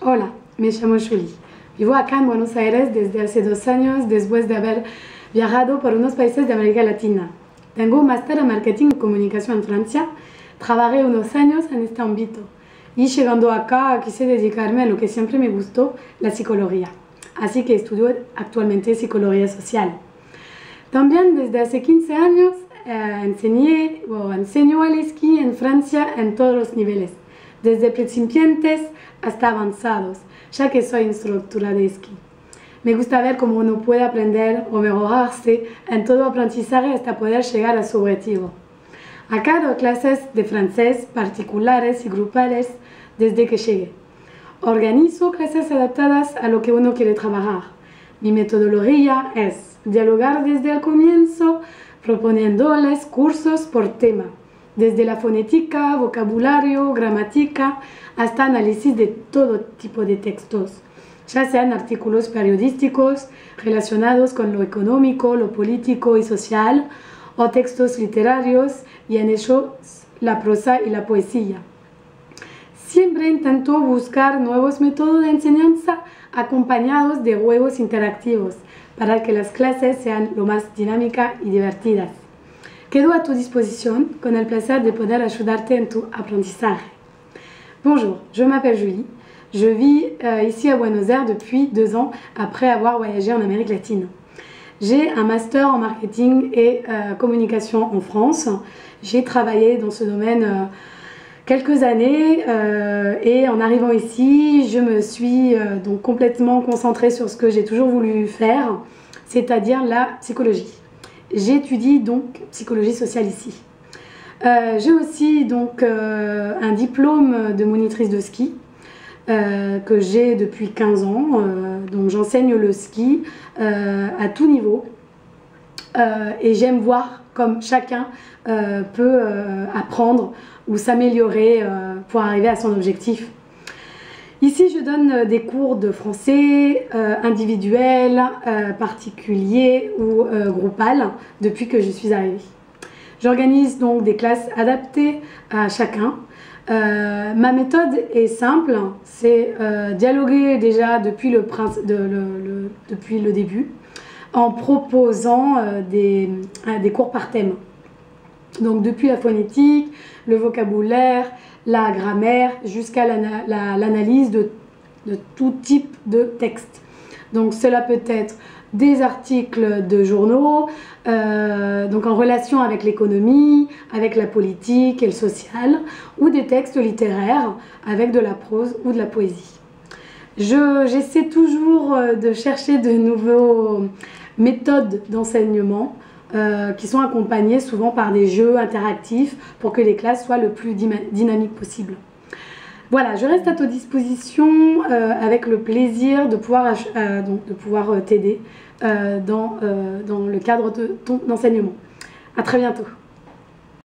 Hola, me llamo Julie. Vivo acá en Buenos Aires desde hace 2 años después de haber viajado por unos países de América Latina. Tengo un máster en Marketing y Comunicación en Francia. Trabajé unos años en este ámbito y llegando acá quise dedicarme a lo que siempre me gustó, la psicología. Así que estudio actualmente psicología social. También desde hace 15 años enseño el esquí en Francia en todos los niveles, desde principiantes hasta avanzados, ya que soy instructora de esquí. Me gusta ver cómo uno puede aprender o mejorarse en todo aprendizaje hasta poder llegar a su objetivo. Acá doy clases de francés particulares y grupales desde que llegué. Organizo clases adaptadas a lo que uno quiere trabajar. Mi metodología es dialogar desde el comienzo, proponiéndoles cursos por tema, desde la fonética, vocabulario, gramática, hasta análisis de todo tipo de textos, ya sean artículos periodísticos relacionados con lo económico, lo político y social, o textos literarios, y en ellos la prosa y la poesía. Siempre intento buscar nuevos métodos de enseñanza acompañados de juegos interactivos para que las clases sean lo más dinámicas y divertidas. Quedo a tu disposición con el placer de poder ayudarte en tu aprendizaje. Bonjour, je m'appelle Julie. Je vis ici à Buenos Aires depuis 2 ans après avoir voyagé en Amérique latine. J'ai un master en marketing et communication en France. J'ai travaillé dans ce domaine quelques années et en arrivant ici, je me suis donc complètement concentrée sur ce que j'ai toujours voulu faire, c'est-à-dire la psychologie. J'étudie donc psychologie sociale ici. J'ai aussi donc un diplôme de monitrice de ski que j'ai depuis 15 ans. Donc j'enseigne le ski à tout niveau et j'aime voir comme chacun peut apprendre ou s'améliorer pour arriver à son objectif. Ici, je donne des cours de français individuels, particuliers ou groupal depuis que je suis arrivée. J'organise donc des classes adaptées à chacun. Ma méthode est simple, c'est dialoguer déjà depuis le début en proposant des cours par thème. Donc depuis la phonétique, le vocabulaire, la grammaire, jusqu'à l'analyse de tout type de texte. Donc cela peut être des articles de journaux, donc en relation avec l'économie, avec la politique et le social, ou des textes littéraires avec de la prose ou de la poésie. J'essaie toujours de chercher de nouvelles méthodes d'enseignement qui sont accompagnés souvent par des jeux interactifs pour que les classes soient le plus dynamiques possible. Voilà, je reste à ta disposition avec le plaisir de pouvoir t'aider dans le cadre de ton enseignement. À très bientôt.